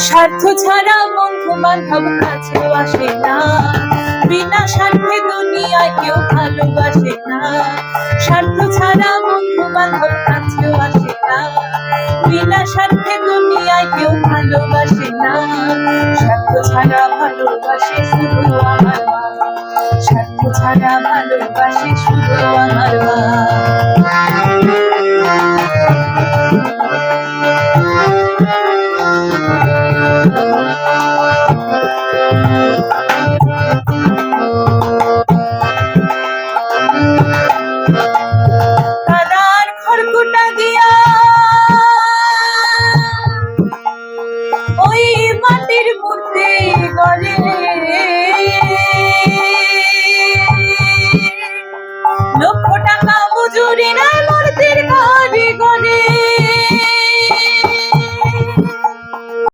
স্বার্থ ছাড়া বন্ধু বান্ধব কাছেও আসে না, বিনা স্বার্থে দুনিয়ায় কেউ ভালোবাসে না। স্বার্থ ছাড়া বন্ধু বান্ধব কাছেও আসে না, বিনা স্বার্থে দুনিয়ায় কেউ ভালোবাসে না। স্বার্থ ছাড়া ভালোবাসে শুধু আমার মা, স্বার্থ ছাড়া ভালোবাসে শুধু আমার মা। তারার খড়কুটা দিয়া ওই মাটির মূর্তি গড়ে,